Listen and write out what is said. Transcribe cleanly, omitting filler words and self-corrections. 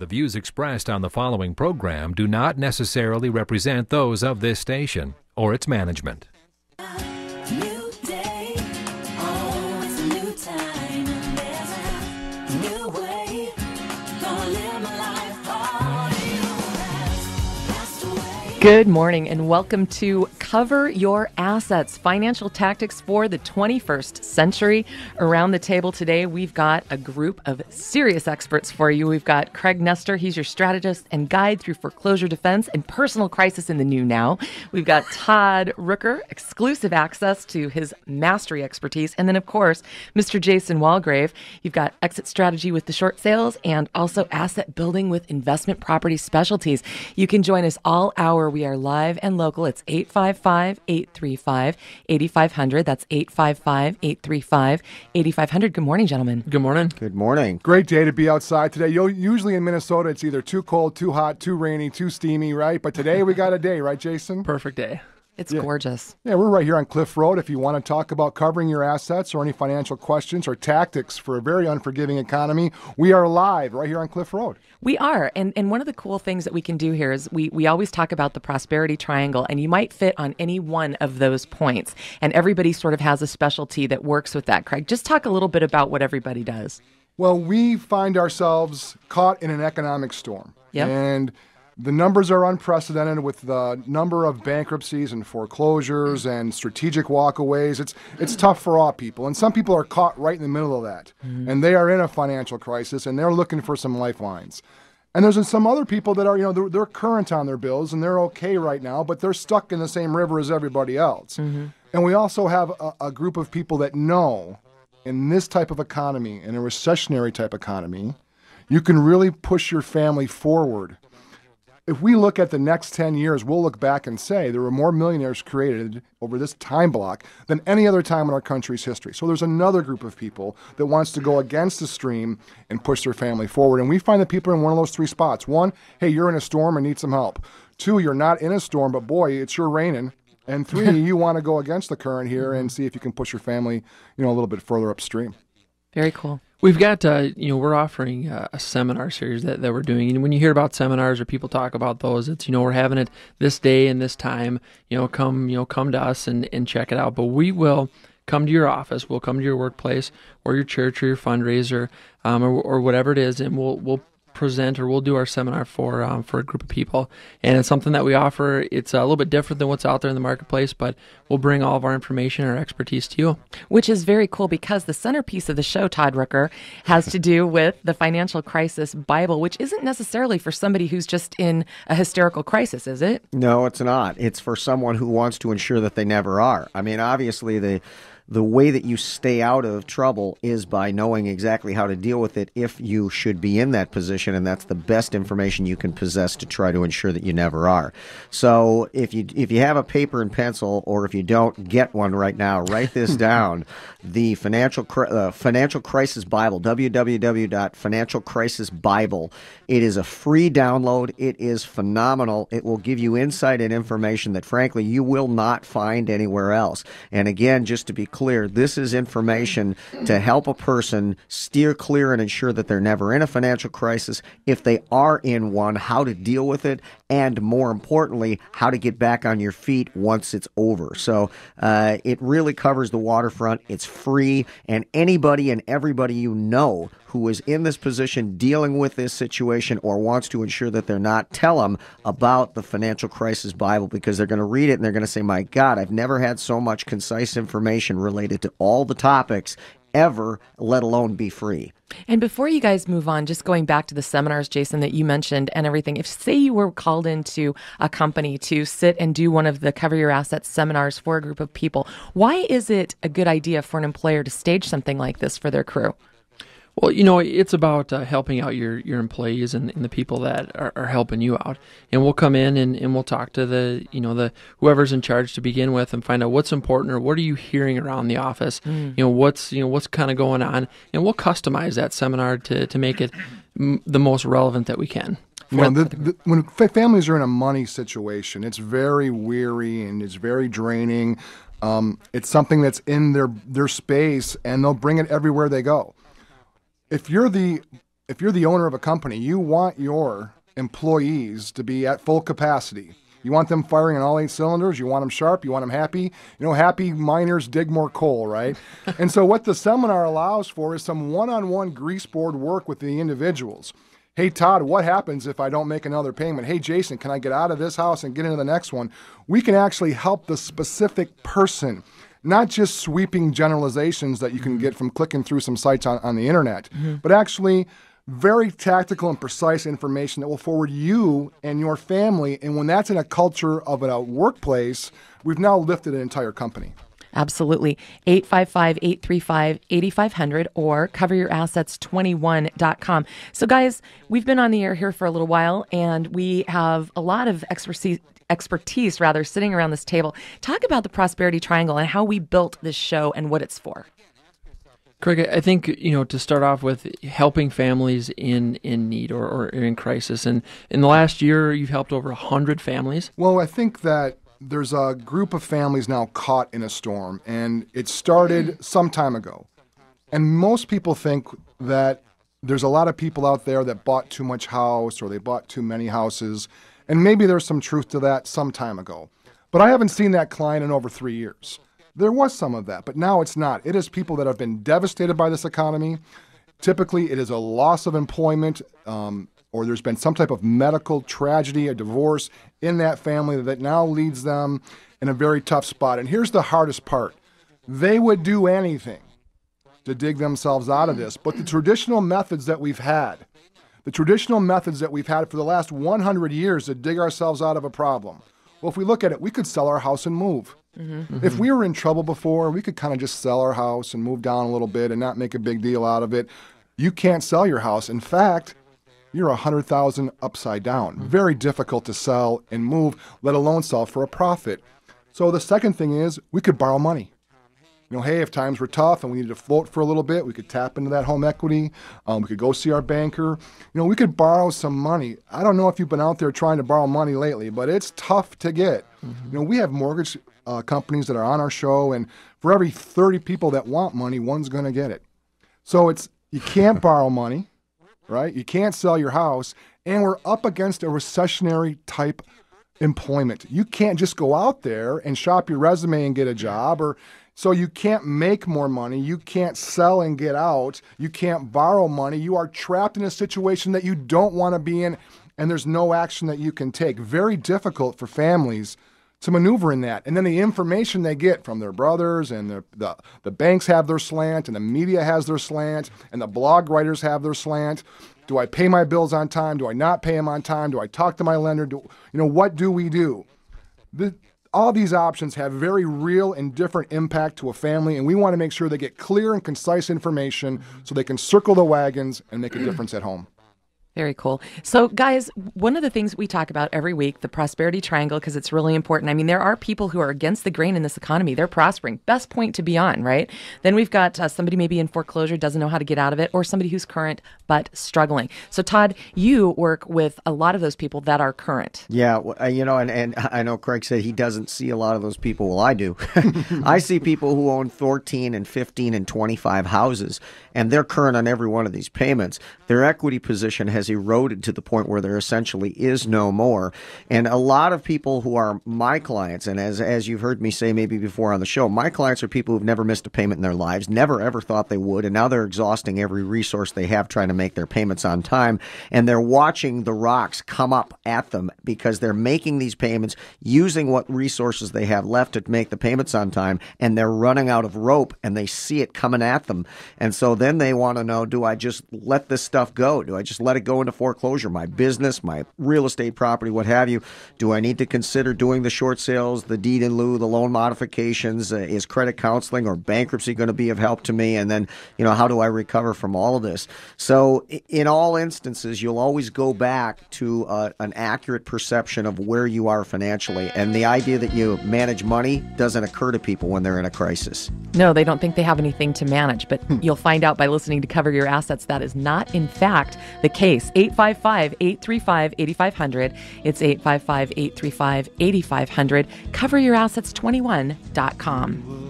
The views expressed on the following program do not necessarily represent those of this station or its management. New day, always a new time, and there's a new way. Gonna live my life all passed away. Good morning and welcome to Cover Your Assets, Financial Tactics for the 21st Century. Around the table today, we've got a group of serious experts for you. We've got Craig Nestor. He's your strategist and guide through foreclosure defense and personal crisis in the new now. We've got Todd Rooker, exclusive access to his mastery expertise. And then, of course, Mr. Jason Walgrave. You've got exit strategy with the short sales and also asset building with investment property specialties. You can join us all hour. We are live and local. It's 855-835-8500. That's 855-835-8500. Good morning, gentlemen. Good morning. Good morning. Great day to be outside today. Usually in Minnesota, it's either too cold, too hot, too rainy, too steamy, right? But today we got a day, right, Jason? Perfect day. It's gorgeous. Yeah, we're right here on Cliff Road. If you want to talk about covering your assets or any financial questions or tactics for a very unforgiving economy, we are live right here on Cliff Road. We are. And one of the cool things that we can do here is we always talk about the prosperity triangle, and you might fit on any one of those points. And everybody sort of has a specialty that works with that. Craig, just talk a little bit about what everybody does. Well, we find ourselves caught in an economic storm. Yep. And the numbers are unprecedented with the number of bankruptcies and foreclosures and strategic walkaways. It's tough for all people. And some people are caught right in the middle of that. Mm-hmm. And they are in a financial crisis, and they're looking for some lifelines. And there's some other people that are, they're current on their bills, and they're okay right now, but they're stuck in the same river as everybody else. Mm-hmm. And we also have a group of people that know in this type of economy, in a recessionary type economy, you can really push your family forward. If we look at the next 10 years, we'll look back and say there were more millionaires created over this time block than any other time in our country's history. So there's another group of people that wants to go against the stream and push their family forward. And we find that people are in one of those three spots. One, hey, you're in a storm and need some help. Two, you're not in a storm, but boy, it's sure raining. And three, you want to go against the current here and see if you can push your family, a little bit further upstream. Very cool. We've got, we're offering a seminar series that we're doing. And when you hear about seminars or people talk about those, it's, we're having it this day and this time, come to us and check it out. But we will come to your office. We'll come to your workplace or your church or your fundraiser or whatever it is. And we'll present or we'll do our seminar for a group of people. And it's something that we offer. It's a little bit different than what's out there in the marketplace, but we'll bring all of our information and our expertise to you. Which is very cool because the centerpiece of the show, Todd Rooker, has to do with the Financial Crisis Bible, which isn't necessarily for somebody who's just in a hysterical crisis, is it? No, it's not. It's for someone who wants to ensure that they never are. I mean, obviously, the way that you stay out of trouble is by knowing exactly how to deal with it if you should be in that position, and that's the best information you can possess to try to ensure that you never are. So if you have a paper and pencil, or if you don't, get one right now, write this down. The Financial Crisis Bible, www.financialcrisisbible. It is a free download. It is phenomenal. It will give you insight and information that, frankly, you will not find anywhere else. And again, just to be clear, this is information to help a person steer clear and ensure that they're never in a financial crisis. If they are in one, how to deal with it, and more importantly, how to get back on your feet once it's over. So it really covers the waterfront. It's free, and anybody and everybody you know who is in this position dealing with this situation or wants to ensure that they're not, tell them about the Financial Crisis Bible, because they're going to read it and they're going to say, my God, I've never had so much concise information related to all the topics ever, let alone be free. And before you guys move on, just going back to the seminars, Jason, that you mentioned and everything, if say you were called into a company to sit and do one of the Cover Your Assets seminars for a group of people, why is it a good idea for an employer to stage something like this for their crew? Well, it's about helping out your employees and the people that are helping you out. And we'll come in and we'll talk to the whoever's in charge to begin with and find out what's important or what are you hearing around the office. What's kind of going on, and we'll customize that seminar to make it the most relevant that we can. When families are in a money situation, it's very weary and it's very draining. It's something that's in their space, and they'll bring it everywhere they go. If you're the if you're the owner of a company, you want your employees to be at full capacity. You want them firing on all 8 cylinders. You want them sharp. You want them happy. You know, happy miners dig more coal, right? And so what the seminar allows for is some one-on-one grease board work with the individuals. Hey, Todd, what happens if I don't make another payment? Hey, Jason, can I get out of this house and get into the next one? We can actually help the specific person, not just sweeping generalizations that you can get from clicking through some sites on the internet, but actually very tactical and precise information that will forward you and your family. And when that's in a culture of a workplace, we've now lifted an entire company. Absolutely. 855-835-8500 or coveryourassets21.com. So guys, we've been on the air here for a little while, and we have a lot of expertise sitting around this table. Talk about the Prosperity Triangle and how we built this show and what it's for. Craig, I think, to start off with, helping families in need or in crisis. And in the last year, you've helped over 100 families. Well, I think that there's a group of families now caught in a storm, and it started some time ago. And most people think that there's a lot of people out there that bought too much house or they bought too many houses, and maybe there's some truth to that some time ago. But I haven't seen that client in over 3 years. There was some of that, but now it's not. It is people that have been devastated by this economy. Typically, it is a loss of employment, or there's been some type of medical tragedy, a divorce in that family that now leads them in a very tough spot. And here's the hardest part. They would do anything to dig themselves out of this, but the traditional methods that we've had for the last 100 years to dig ourselves out of a problem. Well, if we look at it, we could sell our house and move. If we were in trouble before, we could kind of just sell our house and move down a little bit and not make a big deal out of it. You can't sell your house. In fact, you're 100,000 upside down. Very difficult to sell and move, let alone sell for a profit. So the second thing is we could borrow money. Hey, if times were tough and we needed to float for a little bit, we could tap into that home equity. We could go see our banker. We could borrow some money. I don't know if you've been out there trying to borrow money lately, but it's tough to get. We have mortgage companies that are on our show, and for every 30 people that want money, one's going to get it. So you can't borrow money, right? You can't sell your house, and we're up against a recessionary type employment. You can't just go out there and shop your resume and get a job, so you can't make more money. You can't sell and get out. You can't borrow money. You are trapped in a situation that you don't want to be in, and there's no action that you can take. Very difficult for families to maneuver in that. And then the information they get from their brothers, and the banks have their slant, and the media has their slant, and the blog writers have their slant. Do I pay my bills on time? Do I not pay them on time? Do I talk to my lender? What do we do? All these options have very real and different impact to a family, and we want to make sure they get clear and concise information so they can circle the wagons and make a difference at home. Very cool. So, guys, one of the things we talk about every week, the Prosperity Triangle, because it's really important. I mean, there are people who are against the grain in this economy. They're prospering. Best point to be on, right? Then we've got somebody maybe in foreclosure, doesn't know how to get out of it, or somebody who's current but struggling. So, Todd, you work with a lot of those people that are current. Yeah, and I know Craig said he doesn't see a lot of those people. Well, I do. I see people who own 14 and 15 and 25 houses, and they're current on every one of these payments. Their equity position has eroded to the point where there essentially is no more. And a lot of people who are my clients, and as you've heard me say maybe before on the show, my clients are people who've never missed a payment in their lives, never ever thought they would, and now they're exhausting every resource they have trying to make their payments on time, and they're watching the rocks come up at them because they're making these payments using what resources they have left to make the payments on time, and they're running out of rope, and they see it coming at them. And so then they want to know, do I just let this stuff go? Do I just let it go into foreclosure, my business, my real estate property, what have you? Do I need to consider doing the short sales, the deed in lieu, the loan modifications? Is credit counseling or bankruptcy going to be of help to me? And then, how do I recover from all of this? So in all instances, you'll always go back to an accurate perception of where you are financially. And the idea that you manage money doesn't occur to people when they're in a crisis. No, they don't think they have anything to manage, but you'll find out by listening to Cover Your Assets that is not, in fact, the case. 855-835-8500. It's 855-835-8500. CoverYourAssets21.com.